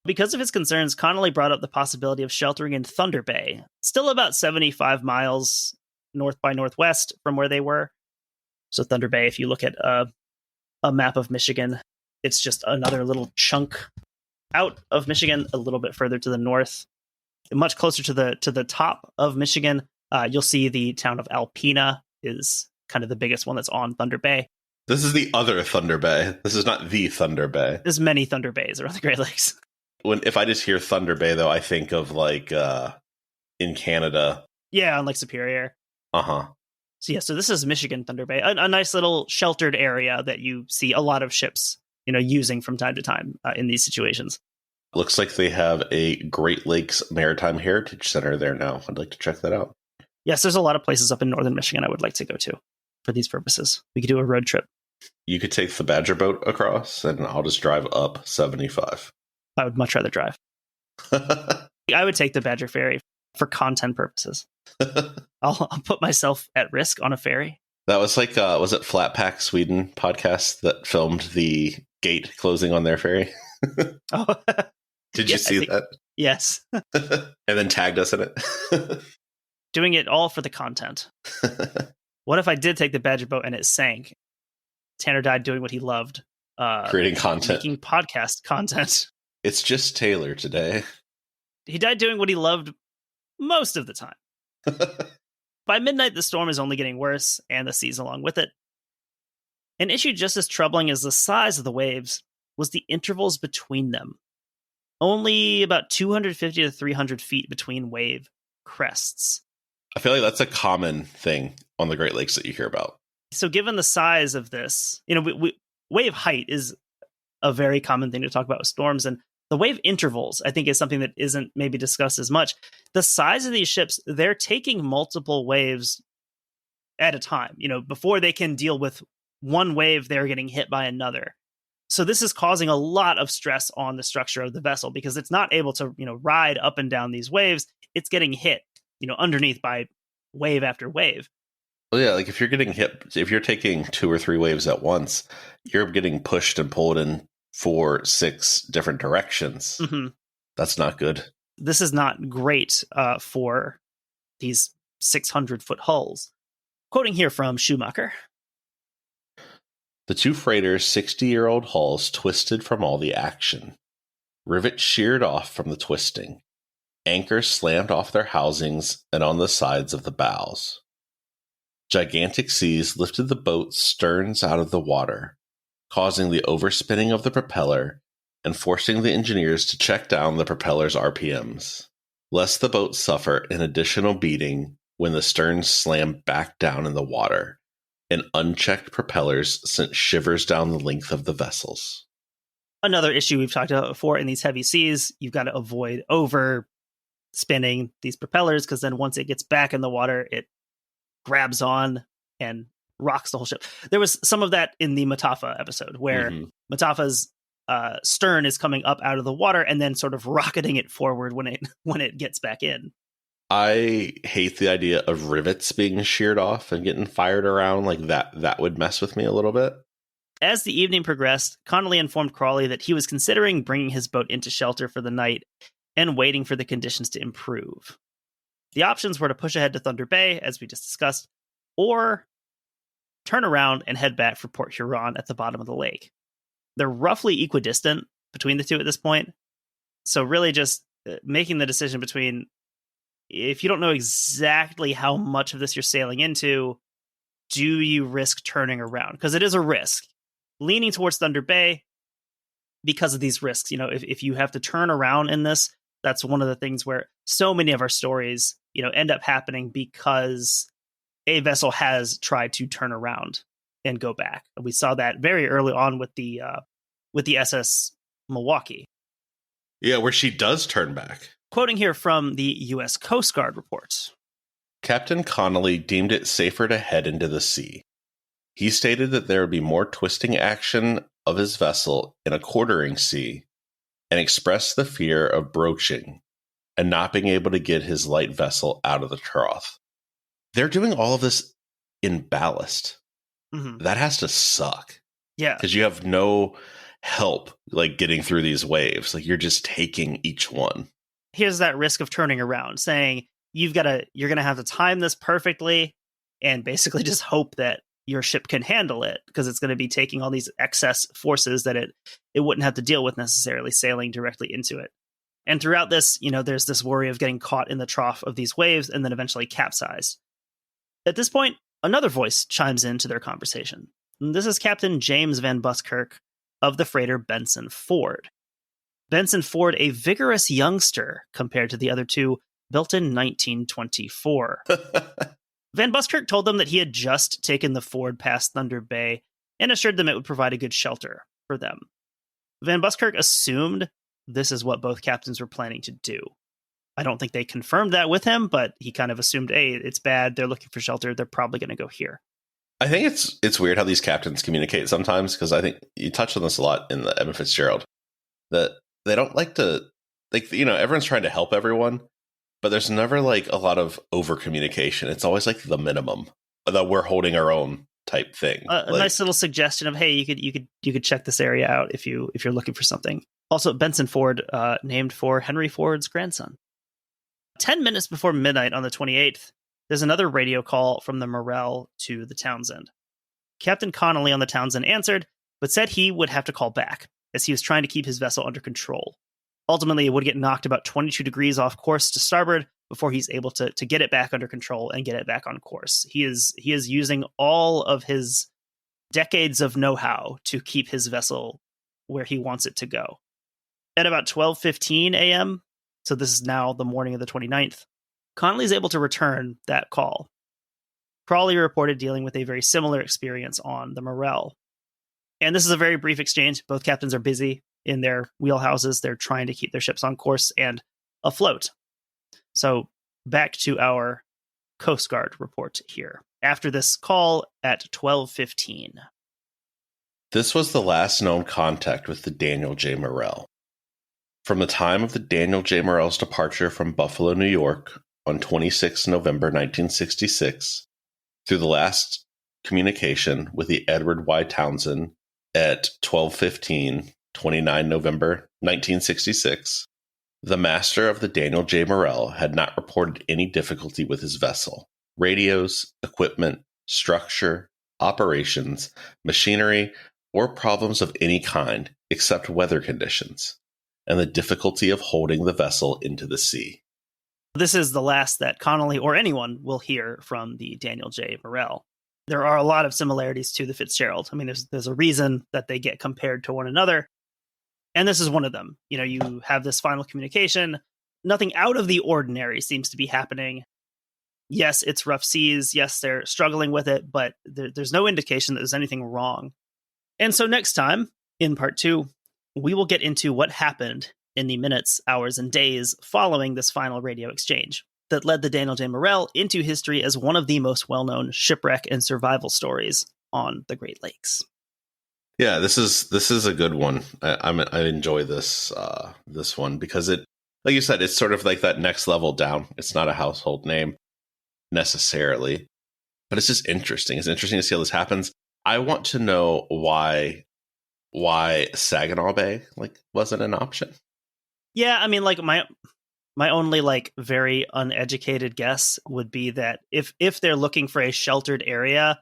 Because of his concerns, Connolly brought up the possibility of sheltering in Thunder Bay, still about 75 miles north by northwest from where they were. So Thunder Bay, if you look at a map of Michigan, it's just another little chunk out of Michigan, a little bit further to the north, much closer to the top of Michigan. You'll see the town of Alpena is kind of the biggest one that's on Thunder Bay.
This is the other Thunder Bay. This is not the Thunder Bay.
There's many Thunder Bays around the Great Lakes.
If I just hear Thunder Bay, though, I think of like in Canada.
Yeah, on Lake Superior.
Uh-huh.
So this is Michigan Thunder Bay, a nice little sheltered area that you see a lot of ships, using from time to time in these situations.
Looks like they have a Great Lakes Maritime Heritage Center there now. I'd like to check that out.
Yes, there's a lot of places up in northern Michigan I would like to go to for these purposes. We could do a road trip.
You could take the Badger boat across, and I'll just drive up 75.
I would much rather drive. I would take the Badger ferry for content purposes. I'll put myself at risk on a ferry.
That was like, was it Flatpack Sweden podcast that filmed the gate closing on their ferry?
Oh,
Did you see that?
Yes.
And then tagged us in it.
Doing it all for the content. What if I did take the Badger boat and it sank? Tanner died doing what he loved.
Creating content.
Making podcast content.
It's just Taylor today.
He died doing what he loved most of the time. By midnight, the storm is only getting worse, and the seas along with it. An issue just as troubling as the size of the waves was the intervals between them. Only about 250 to 300 feet between wave crests.
I feel like that's a common thing on the Great Lakes that you hear about.
So given the size of this, wave height is a very common thing to talk about with storms, and the wave intervals, I think, is something that isn't maybe discussed as much. The size of these ships, they're taking multiple waves at a time. Before they can deal with one wave, they're getting hit by another. So this is causing a lot of stress on the structure of the vessel because it's not able to, ride up and down these waves. It's getting hit, underneath by wave after wave.
Well, yeah, like if you're getting hit, if you're taking 2 or 3 waves at once, you're getting pushed and pulled in 4, 6 different directions.
Mm-hmm.
That's not good.
This is not great for these 600-foot hulls. Quoting here from Schumacher.
The 2 freighters' 60-year-old hulls twisted from all the action. Rivets sheared off from the twisting. Anchors slammed off their housings and on the sides of the bows. Gigantic seas lifted the boat's sterns out of the water, causing the overspinning of the propeller and forcing the engineers to check down the propeller's RPMs, lest the boat suffer an additional beating when the sterns slammed back down in the water, and unchecked propellers sent shivers down the length of the vessels.
Another issue we've talked about before in these heavy seas, you've got to avoid over spinning these propellers, because then once it gets back in the water, it grabs on and rocks the whole ship. There was some of that in the Mataafa episode where Mataafa's stern is coming up out of the water and then sort of rocketing it forward when it gets back in.
I hate the idea of rivets being sheared off and getting fired around like that. That would mess with me a little bit.
As the evening progressed, Connolly informed Crawley that he was considering bringing his boat into shelter for the night and waiting for the conditions to improve. The options were to push ahead to Thunder Bay, as we just discussed, or turn around and head back for Port Huron at the bottom of the lake. They're roughly equidistant between the two at this point. So really just making the decision between, if you don't know exactly how much of this you're sailing into, do you risk turning around? Because it is a risk. Leaning towards Thunder Bay because of these risks. If you have to turn around in this, that's one of the things where so many of our stories, end up happening because a vessel has tried to turn around and go back. And we saw that very early on with the SS Milwaukee.
Yeah, where she does turn back.
Quoting here from the U.S. Coast Guard report.
Captain Connolly deemed it safer to head into the sea. He stated that there would be more twisting action of his vessel in a quartering sea, and expressed the fear of broaching and not being able to get his light vessel out of the trough. They're doing all of this in ballast.
Mm-hmm.
That has to suck.
Yeah.
Because you have no help getting through these waves. You're just taking each one.
Here's that risk of turning around, saying you're going to have to time this perfectly and basically just hope that your ship can handle it, because it's going to be taking all these excess forces that it wouldn't have to deal with necessarily sailing directly into it. And throughout this, there's this worry of getting caught in the trough of these waves and then eventually capsized. At this point, another voice chimes into their conversation. And this is Captain James Van Buskirk of the freighter Benson Ford. Benson Ford, a vigorous youngster compared to the other two, built in 1924. Van Buskirk told them that he had just taken the Ford past Thunder Bay and assured them it would provide a good shelter for them. Van Buskirk assumed this is what both captains were planning to do. I don't think they confirmed that with him, but he kind of assumed, hey, it's bad, they're looking for shelter, they're probably going to go here.
I think it's weird how these captains communicate sometimes, because I think you touched on this a lot in the Edmund Fitzgerald, that they don't like to, everyone's trying to help everyone, but there's never a lot of over communication. It's always the minimum that we're holding our own type thing.
A nice little suggestion of, hey, you could check this area out if you're looking for something. Also, Benson Ford, named for Henry Ford's grandson. 10 minutes before midnight on the 28th, there's another radio call from the Morrell to the Townsend. Captain Connolly on the Townsend answered, but said he would have to call back, as he was trying to keep his vessel under control. Ultimately, it would get knocked about 22 degrees off course to starboard before he's able to get it back under control and get it back on course. He is using all of his decades of know-how to keep his vessel where he wants it to go. At about 12:15 a.m., so this is now the morning of the 29th, Connolly is able to return that call. Crawley reported dealing with a very similar experience on the Morrell. And this is a very brief exchange. Both captains are busy in their wheelhouses. They're trying to keep their ships on course and afloat. So back to our Coast Guard report here. After this call at 12:15.
This was the last known contact with the Daniel J. Morrell. From the time of the Daniel J. Morrell's departure from Buffalo, New York on 26 November 1966 through the last communication with the Edward Y. Townsend at 12:15, 29 November 1966, the master of the Daniel J. Morrell had not reported any difficulty with his vessel. Radios, equipment, structure, operations, machinery, or problems of any kind except weather conditions, and the difficulty of holding the vessel into the sea.
This is the last that Connolly or anyone will hear from the Daniel J. Morrell. There are a lot of similarities to the Fitzgerald. I mean, there's a reason that they get compared to one another, and this is one of them. You have this final communication. Nothing out of the ordinary seems to be happening. Yes, it's rough seas. Yes, they're struggling with it, but there's no indication that there's anything wrong. And so next time, in part 2, we will get into what happened in the minutes, hours, and days following this final radio exchange that led the Daniel J. Morrell into history as one of the most well-known shipwreck and survival stories on the Great Lakes.
Yeah, this is a good one. I enjoy this one because it, like you said, it's sort of like that next level down. It's not a household name necessarily, but it's just interesting. It's interesting to see how this happens. I want to know why Saginaw Bay wasn't an option.
Yeah, I mean, My only like very uneducated guess would be that if they're looking for a sheltered area,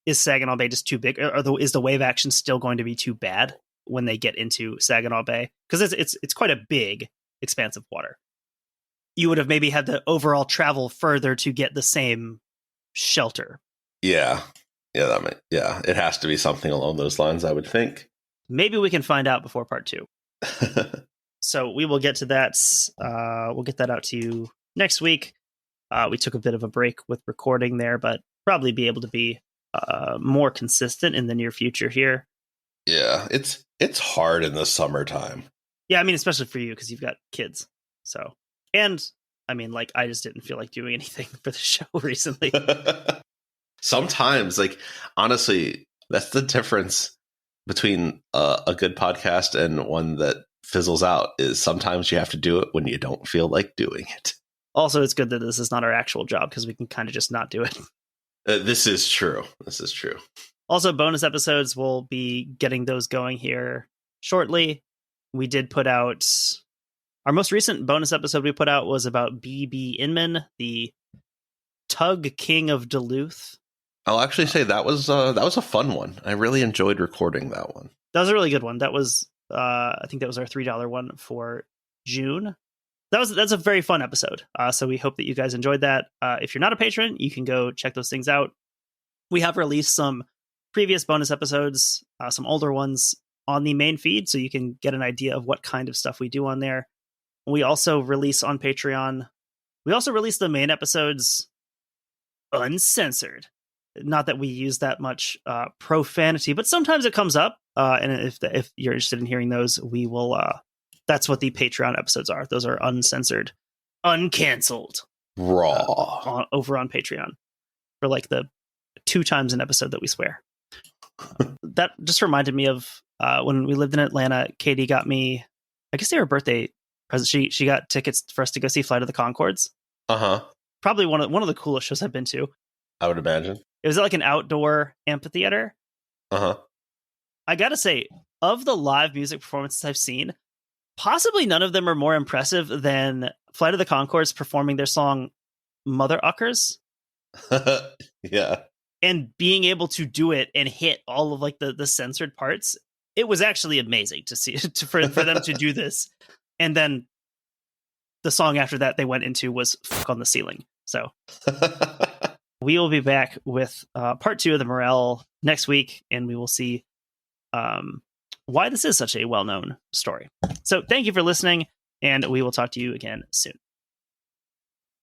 is Saginaw Bay just too big, or is the wave action still going to be too bad when they get into Saginaw Bay? Because it's quite a big expanse of water. You would have maybe had to overall travel further to get the same shelter.
Yeah. It has to be something along those lines, I would think.
Maybe we can find out before part 2. So we will get to that. We'll get that out to you next week. We took a bit of a break with recording there, but probably be able to be more consistent in the near future here.
Yeah, it's hard in the summertime.
Yeah, I mean, especially for you because you've got kids. So, and I mean, like, I just didn't feel like doing anything for the show recently.
Sometimes, like, honestly, that's the difference between a good podcast and one that fizzles out, is sometimes you have to do it when you don't feel like doing it.
Also, it's good that this is not our actual job because we can kind of just not do it.
This is true.
Also, bonus episodes, we'll be getting those going here shortly. We did put out our most recent bonus episode we put out was about B.B. Inman, the Tug King of Duluth.
I'll actually say that was a fun one. I really enjoyed recording that one.
That was a really good one. That was I think that was our $3 one for June. That's a very fun episode. So we hope that you guys enjoyed that. If you're not a patron, you can go check those things out. We have released some previous bonus episodes, some older ones on the main feed, so you can get an idea of what kind of stuff we do on there. We also release on Patreon. We also release the main episodes uncensored. Not that we use that much profanity, but sometimes it comes up. And if you're interested in hearing those, we will. That's what the Patreon episodes are. Those are uncensored, uncanceled,
raw
over on Patreon for like the 2 times an episode that we swear. That just reminded me of when we lived in Atlanta. Katie got me, I guess they were a birthday present. She got tickets for us to go see Flight of the Conchords. Probably one of the coolest shows I've been to.
I would imagine.
It was like an outdoor amphitheater. I gotta say, of the live music performances I've seen, possibly none of them are more impressive than Flight of the Conchords performing their song Mother Uckers.
Yeah.
And being able to do it and hit all of like the censored parts. It was actually amazing to see for them to do this. And then the song after that they went into was Fuck on the Ceiling. So we will be back with part 2 of the Morrell next week, and we will see why this is such a well-known story. So thank you for listening, and we will talk to you again soon.